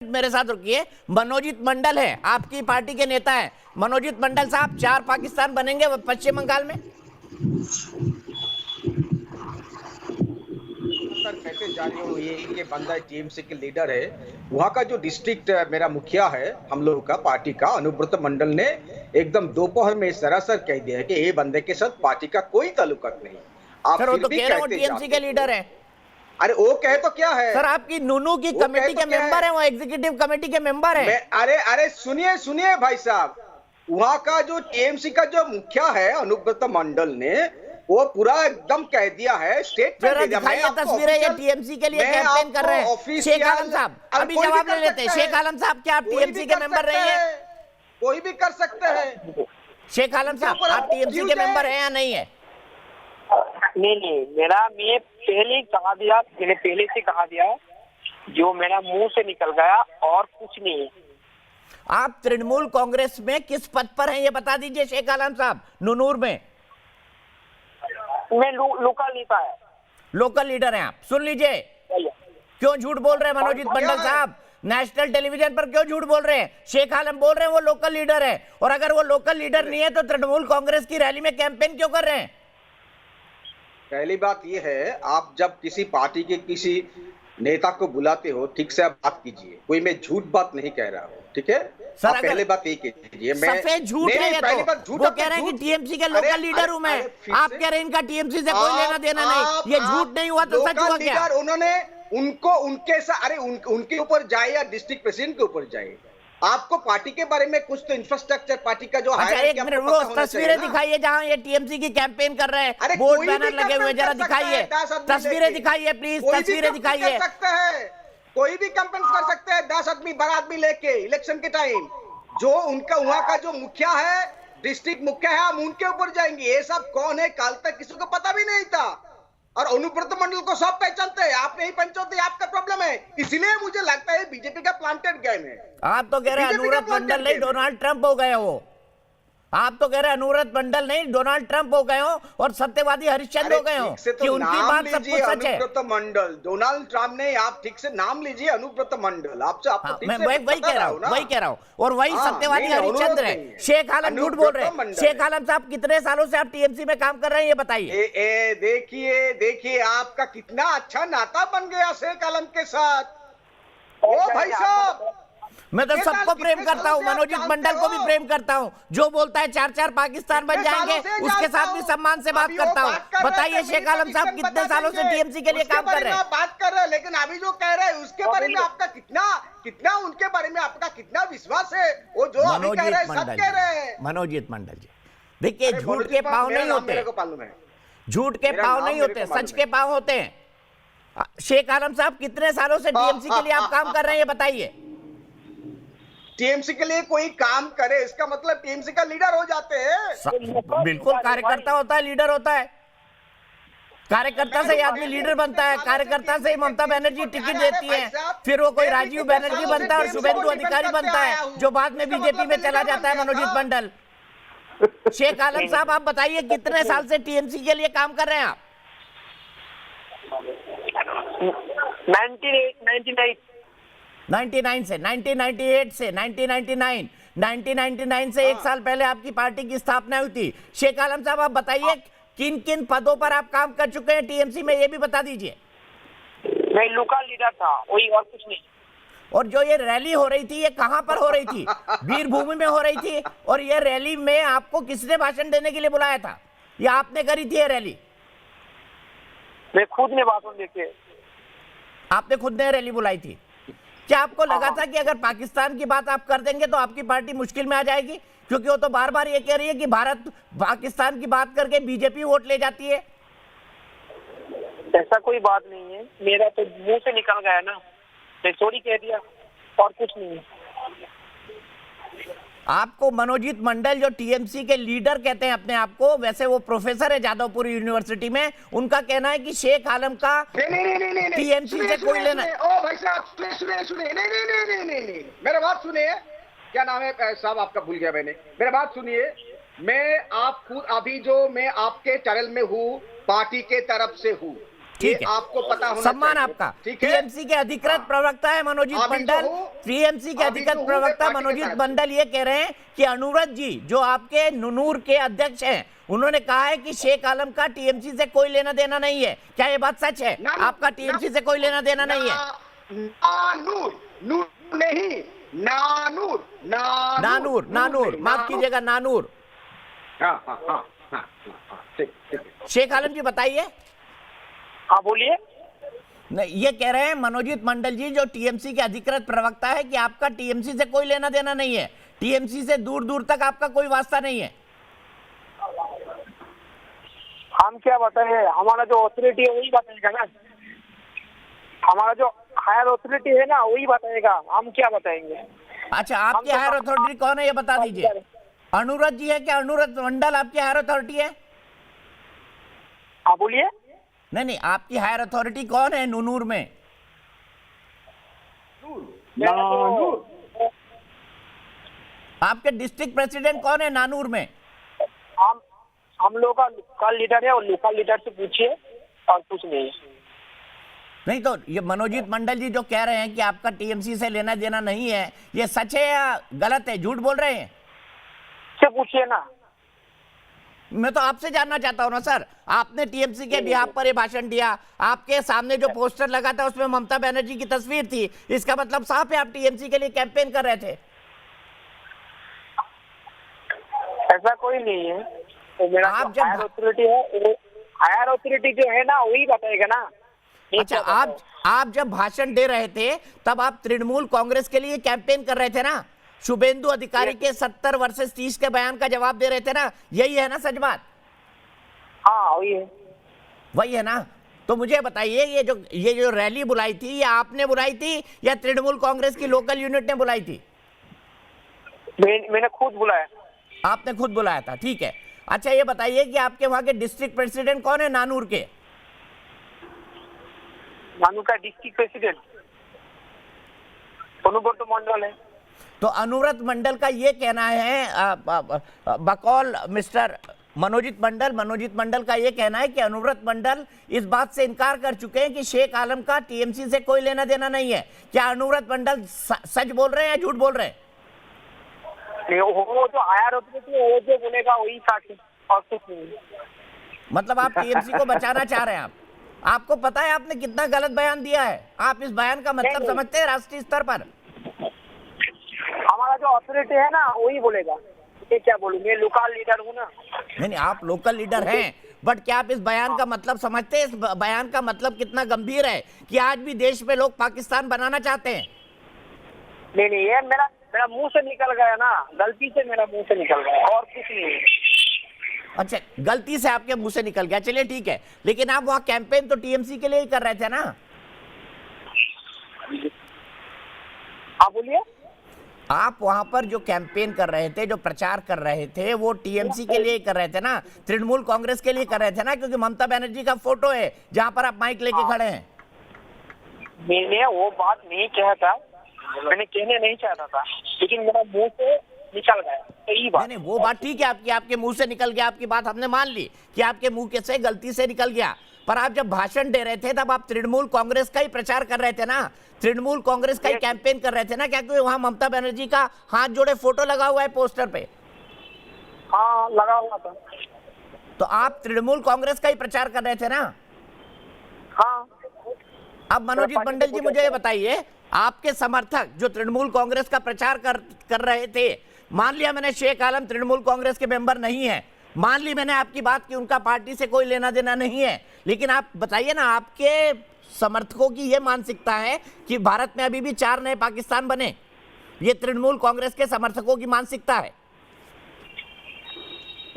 मेरे साथ रुकिए। मनोजीत मंडल है, आपकी पार्टी के नेता है। मनोजीत मंडल साहब, 4 पाकिस्तान बनेंगे पश्चिम बंगाल में? सर कैसे जारी हो ये बंदा टीएमसी के लीडर है। वहाँ का जो डिस्ट्रिक्ट मेरा मुखिया है हम लोगों का पार्टी का अनुब्रत मंडल ने एकदम दोपहर में सरासर कह दिया है कि ये बंदे के साथ पार्टी का कोई ताल्लुकात नहीं। आप सर वो फिर तो भी कह रहे हैं वो कहते टीएमसी के लीडर है। अरे वो कहे तो क्या है सर आपकी नूनू की वो कमेटी कहे तो के क्या मेंबर है, वो एग्जीक्यूटिव कमेटी के मेंबर है। अरे अरे सुनिए सुनिए भाई साहब, वहाँ का जो टीएमसी का जो मुखिया है अनुब्रत मंडल ने वो पूरा एकदम कह दिया है, स्टेटमेंट दे दिया। दिखाइए तस्वीरें, ये टीएमसी के लिए कैंपेन कर रहे हैं। शेख आलम साहब अभी जवाब ले लेते हैं। शेख आलम साहब, क्या आप टीएमसी के मेंबर रहे हैं? कोई भी कर सकते हैं। शेख आलम साहब, आप टीएमसी के मेंबर हैं या नहीं है? नहीं, मैं पहले ही कहा दिया, मैंने पहले से कहा दिया जो मेरा मुंह से निकल गया और कुछ नहीं है। आप तृणमूल कांग्रेस में किस पद पर हैं ये बता दीजिए शेख आलम साहब। नूनूर में मैं लोकल नेता है। लोकल लीडर हैं आप। सुन लीजिए, क्यों झूठ बोल रहे हैं मनोजीत मंडल साहब? नेशनल टेलीविजन पर क्यों झूठ बोल रहे हैं? शेख आलम बोल रहे हैं वो लोकल लीडर है, और अगर वो लोकल लीडर नहीं है तो तृणमूल कांग्रेस की रैली में कैंपेन क्यों कर रहे हैं? पहली बात यह है, आप जब किसी पार्टी के किसी नेता को बुलाते हो ठीक से आप बात कीजिए। कोई मैं झूठ बात नहीं कह रहा हूँ, ठीक है सर? पहले बात यही कीजिए। मैं सफेद झूठ है ये तो। वो कह रहे हैं कि टीएमसी के लोकल लीडर हूं मैं, आप कह रहे हैं इनका टीएमसी से कोई लेना देना नहीं। ये झूठ नहीं हुआ तो सच हुआ क्या? उन्होंने उनको उनके साथ, अरे उनके ऊपर जाए या डिस्ट्रिक्ट प्रेसिडेंट के ऊपर जाए, आपको पार्टी के बारे में कुछ तो इंफ्रास्ट्रक्चर पार्टी का जो अच्छा, एक मिनट वो तस्वीरें दिखाइए जहां ये टीएमसी की कैंपेन कर रहे हैं, बोर्ड बैनर लगे हुए, जरा दिखाइए तस्वीरें, दिखाइए प्लीज तस्वीरें दिखाइए। कोई भी कैंपेन कर सकते हैं 10 आदमी 12 आदमी लेके इलेक्शन के टाइम। जो उनका वहां का जो मुखिया है, डिस्ट्रिक्ट मुखिया है, हम उनके ऊपर जाएंगे। ये सब कौन है कल तक किसी को पता भी नहीं था, और अनुब्रत मंडल को सब पहचानते हैं। आप नहीं पहचानते, आपका प्रॉब्लम है। इसलिए मुझे लगता है बीजेपी का प्लांटेड गेम है। आप तो कह रहे हैं अनुब्रत मंडल नहीं डोनाल्ड ट्रंप हो गए हो। आप तो कह रहे हैं अनुब्रत मंडल नहीं डोनाल्ड ट्रंप हो गए हो और सत्यवादी हरिश्चंद्र हो गए हो कि उनकी बात सब कुछ सच है। अनुब्रत मंडल, डोनाल्ड ट्रंप ने, आप ठीक से नाम लीजिए अनुब्रत मंडल। आपको मैं वही कह रहा हूँ और वही सत्यवादी हरिश्चंद्र है। शेख आलम झूठ बोल रहे हैं। शेख आलम साहब, कितने सालों से आप टीएमसी में काम कर रहे हैं ये बताइए। देखिए आपका कितना अच्छा नाता बन गया शेख आलम के साथ। ओ भाई साहब, मैं तो सबको प्रेम करता हूँ, मनोजीत मंडल को भी प्रेम करता हूँ। जो बोलता है 4-4 पाकिस्तान बन जाएंगे उसके साथ भी सम्मान से बात करता हूँ। बताइए शेख आलम साहब, कितने सालों से टीएमसी के लिए काम कर रहे हैं? बात कर रहे हैं, लेकिन अभी जो कह रहे हैं उसके बारे में आपका कितना उनके बारे में आपका कितना विश्वास है? वो जो अभी कह रहे हैं सब कह रहे हैं। मनोजीत मंडल जी, देखिए झूठ के पाँव नहीं होते, झूठ के पाँव नहीं होते, सच के पाँव होते हैं। शेख आलम साहब, कितने सालों से टीएमसी के लिए आप काम कर रहे हैं ये बताइए। टीएमसी के लिए कोई काम करे इसका मतलब टीएमसी का लीडर हो जाते हैं? बिल्कुल, कार्यकर्ता होता है, लीडर होता है। कार्यकर्ता से आदमी लीडर बनता है, कार्यकर्ता से ही ममता बनर्जी टिकट देती है, फिर वो कोई राजीव बनर्जी बनता है और शुभेंदु अधिकारी बनता है, जो बाद में बीजेपी में चला जाता है मनोजीत मंडल। शेख आलम साहब, आप बताइए कितने साल से टीएमसी के लिए काम कर रहे हैं आप? 1999 से, 1998 से, 1999 से 1 साल पहले आपकी पार्टी की स्थापना हुई थी। शेख आलम साहब, आप बताइए किन किन पदों पर आप काम कर चुके हैं टीएमसी में, ये भी बता दीजिए। मैं लोकल लीडर था, वही, और कुछ नहीं। और जो ये रैली हो रही थी ये कहां पर हो रही थी? वीरभूमि में हो रही थी। और ये रैली में आपको किसने भाषण देने के लिए बुलाया था, या आपने करी थी ये रैली? मैं खुद ने भाषण देके। आपने खुद ने रैली बुलाई थी? क्या आपको लगा था कि अगर पाकिस्तान की बात आप कर देंगे तो आपकी पार्टी मुश्किल में आ जाएगी? क्योंकि वो तो बार बार ये कह रही है कि भारत पाकिस्तान की बात करके बीजेपी वोट ले जाती है। ऐसा कोई बात नहीं है, मेरा तो मुंह से निकल गया ना, मैं सॉरी कह दिया और कुछ नहीं। आपको मनोजीत मंडल, जो टीएमसी के लीडर कहते हैं अपने आप को, वैसे वो प्रोफेसर है जादवपुर यूनिवर्सिटी में, उनका कहना है कि शेख आलम का टीएमसी से कोई लेना। ओ भाई साहब, सुनिए, नहीं, मेरा बात सुनिए। क्या नाम है साहब आपका? भूल गया मैंने। मेरा बात सुनिए, मैं आप खुद अभी जो मैं आपके चैनल में हूँ, पार्टी के तरफ से हूँ, ठीक है, आपको पता होना सम्मान चाहिए। आपका। ठीक है, टीएमसी के अधिकृत प्रवक्ता है मनोजीत अभी तो मंडल। हूँ। टीएमसी के अभी तो अधिकृत हूँ, प्रवक्ता मैं पार्टी के मनोजीत साथ मंडल ये कह रहे हैं कि अनुव्रत जी जो आपके नुनूर के अध्यक्ष हैं, उन्होंने कहा है कि शेख आलम का टीएमसी से कोई लेना देना नहीं है। क्या ये बात सच है? ना- आपका टीएमसी से कोई लेना देना नहीं है? नानूर, नूर नहीं, नानूर, नानूर, नानूर, माफ कीजिएगा, नानूर। हाँ हाँ हाँ हाँ, ठीक ठीक है। शेख आलम जी बताइए। हाँ बोलिए। नहीं, ये कह रहे हैं मनोजीत मंडल जी जो टीएमसी के अधिकृत प्रवक्ता है कि आपका टीएमसी से कोई लेना देना नहीं है, टीएमसी से दूर दूर तक आपका कोई वास्ता नहीं है। हम क्या बताएं, हमारा जो अथॉरिटी है वही बताएगा ना, हमारा जो हायर अथॉरिटी है ना वही बताएगा, हम क्या बताएंगे। अच्छा, आपकी हायर अथॉरिटी कौन है ये बता दीजिए। अनुव्रत जी है क्या? अनुव्रत मंडल आपकी हायर अथॉरिटी है? हाँ बोलिए। नहीं नहीं, आपकी हायर अथॉरिटी कौन है नूनूर में? नानूर। आपके डिस्ट्रिक्ट प्रेसिडेंट कौन है नानूर में? हम लोग का लोकल लीडर है और लोकल लीडर से पूछिए और कुछ नहीं। नहीं तो ये मनोजीत मंडल जी जो कह रहे हैं कि आपका टीएमसी से लेना देना नहीं है, ये सच है या गलत है, झूठ बोल रहे हैं? से पूछिए ना। मैं तो आपसे जानना चाहता हूँ ना सर, आपने टीएमसी के बिहाफ पर ये भाषण दिया, आपके सामने जो पोस्टर लगा था उसमें ममता बनर्जी की तस्वीर थी, इसका मतलब साफ है आप टीएमसी के लिए कैंपेन कर रहे थे। ऐसा कोई नहीं है, तो मेरा आप जो जब हायर अथॉरिटी है वो हायर अथॉरिटी जो है ना वही बताएगा ना। अच्छा, आप जब भाषण दे रहे थे तब आप तृणमूल कांग्रेस के लिए कैंपेन कर रहे थे ना, शुभेंदु अधिकारी के 70 वर्सेस 30 के बयान का जवाब दे रहे थे ना, यही है ना सच बात? हाँ वही है ना? तो मुझे बताइए ये जो रैली बुलाई थी ये आपने बुलाई थी या तृणमूल कांग्रेस की लोकल यूनिट ने बुलाई थी? मैंने खुद बुलाया। आपने खुद बुलाया था, ठीक है। अच्छा ये बताइए कि आपके वहां के डिस्ट्रिक्ट प्रेसिडेंट कौन है नानूर के? नानूर का डिस्ट्रिक्ट प्रेसिडेंट अनुव्रत मंडल है। तो अनुव्रत मंडल का ये कहना है, बकौल मिस्टर मनोजीत मंडल का ये कहना है कि अनुव्रत मंडल इस बात से इनकार कर चुके हैं कि शेख आलम का टीएमसी से कोई लेना देना नहीं है। क्या अनुव्रत मंडल सच बोल रहे हैं या झूठ बोल रहे हैं? वो जो हायर अथॉरिटी है वो जो बोलेगा वही साथ और कुछ नहीं। मतलब आप टीएमसी को बचाना चाह रहे हैं? आपको पता है आपने कितना गलत बयान दिया है? आप इस बयान का मतलब समझते हैं राष्ट्रीय स्तर पर? हमारा जो अथॉरिटी है ना वही बोलेगा, ये क्या बोलूं, मैं लोकल लीडर हूँ ना। नहीं, आप लोकल लीडर हैं, बट क्या आप इस बयान का मतलब समझते हैं? इस बयान का मतलब कितना गंभीर है कि आज भी देश में लोग पाकिस्तान बनाना चाहते हैं। नहीं, ये मेरा मुंह से निकल गया ना, गलती से मेरा मुंह से निकल गया और कुछ नहीं। अच्छा, गलती से आपके मुंह से निकल गया, चलिए ठीक है, लेकिन आप वहाँ कैंपेन तो टीएमसी के लिए ही कर रहे थे ना? आप बोलिए। आप वहां पर जो कैंपेन कर रहे थे, जो प्रचार कर रहे थे, वो टीएमसी के लिए कर रहे थे ना, तृणमूल कांग्रेस के लिए कर रहे थे ना, क्योंकि ममता बनर्जी का फोटो है जहां पर आप माइक लेके खड़े हैं। मैंने वो बात नहीं कहा था, मैंने कहने नहीं चाहता था, लेकिन मेरा मुंह से निकल गया, सही बात। नहीं, वो बात ठीक है आपकी, आपके मुंह से निकल गया, आपकी बात हमने मान ली कि आपके मुंह से गलती से निकल गया, पर आप जब भाषण दे रहे थे तब आप तृणमूल कांग्रेस का ही प्रचार कर रहे थे ना, तृणमूल कांग्रेस का ही कैंपेन कर रहे थे ना, क्या क्योंकि वहां ममता बनर्जी का हाथ जोड़े फोटो लगा हुआ है पोस्टर पे? हाँ लगा हुआ था। तो आप तृणमूल कांग्रेस का ही प्रचार कर रहे थे ना? हाँ। अब मनोजीत मंडल जी मुझे ये बताइए, आपके समर्थक जो तृणमूल कांग्रेस का प्रचार कर रहे थे, मान लिया मैंने शेख आलम तृणमूल कांग्रेस के मेंबर नहीं है, मान ली मैंने आपकी बात की उनका पार्टी से कोई लेना देना नहीं है, लेकिन आप बताइए ना, आपके समर्थकों की ये मानसिकता है कि भारत में अभी भी 4 नए पाकिस्तान बने, ये तृणमूल कांग्रेस के समर्थकों की मानसिकता है।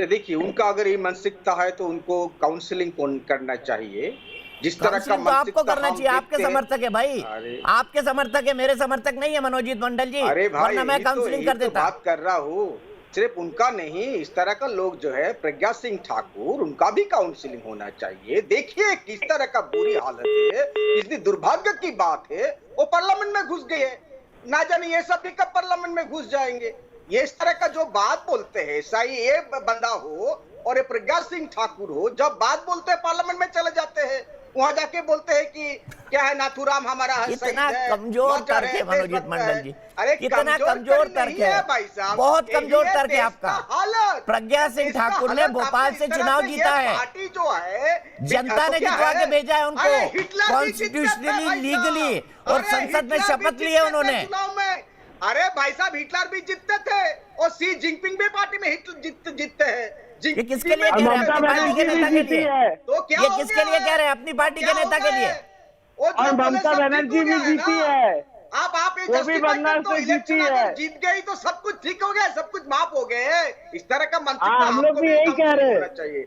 देखिए, उनका अगर ये मानसिकता है तो उनको काउंसलिंग करना चाहिए। जिस तरह का तो आपको करना चाहिए, आपके समर्थक है भाई, आपके समर्थक है, मेरे समर्थक नहीं है मनोजीत मंडल जी, वरना मैं काउंसलिंग कर देता। बात कर रहा हूँ, सिर्फ उनका नहीं, इस तरह का लोग जो है प्रज्ञा सिंह ठाकुर, उनका भी काउंसलिंग होना चाहिए। देखिए किस तरह का बुरी हालत है, इतनी दुर्भाग्य की बात है, वो पार्लियामेंट में घुस गए हैं, ना जाने ये सब भी कब पार्लियामेंट में घुस जाएंगे। ये इस तरह का जो बात बोलते हैं, चाहे ये बंदा हो और ये प्रज्ञा सिंह ठाकुर हो, जब बात बोलते हैं पार्लियामेंट में चले जाते हैं। वहां जाके बोलते हैं कि क्या है, नाथुराम हमारा है, कितना शहीद है, कमजोर मर्डर तर्क है मनोजीत देशभक्त मंडल है। जी, अरे कितना कमजोर कड़ी तर्क नहीं है है, भाई साहब, बहुत यही कमजोर है तर्क है देश आपका। का हालत। प्रज्ञा सिंह इसका ठाकुर ने हालत भोपाल आपको से इस तरह चुनाव से ये जीता है, पार्टी जो है जनता ने तो क्या जितवा के भेजा है उनको, अरे हिटलर भी जीतते थे कॉन्स्टिट्यूशनली भाई लीगली, साहब। और अरे संसद में हिटलर भी शपथ लिए जीतते थे उन्होंने। चुनाव में। अरे भाई साहब, हिटलर भी जीतते थे और सी जिनपिंग भी पार्टी में जीतते हैं। ये किसके लिए कह रहे हैं? अपनी पार्टी के नेता के लिए? तो क्या ये हो किसके गया लिए है? कह रहे हैं? अपनी पार्टी के नेता के लिए। और ममता बनर्जी भी जीती है, आप ये वो भी justify बंगाल कर दो, से इलेक्शन जीती अगर है। जीत गई तो सब कुछ ठीक हो गया, सब कुछ माफ हो गए। इस तरह का हाँ, मानसिकता हम लोग हमको भी भी यही काम कह रहे हैं। होना चाहिए।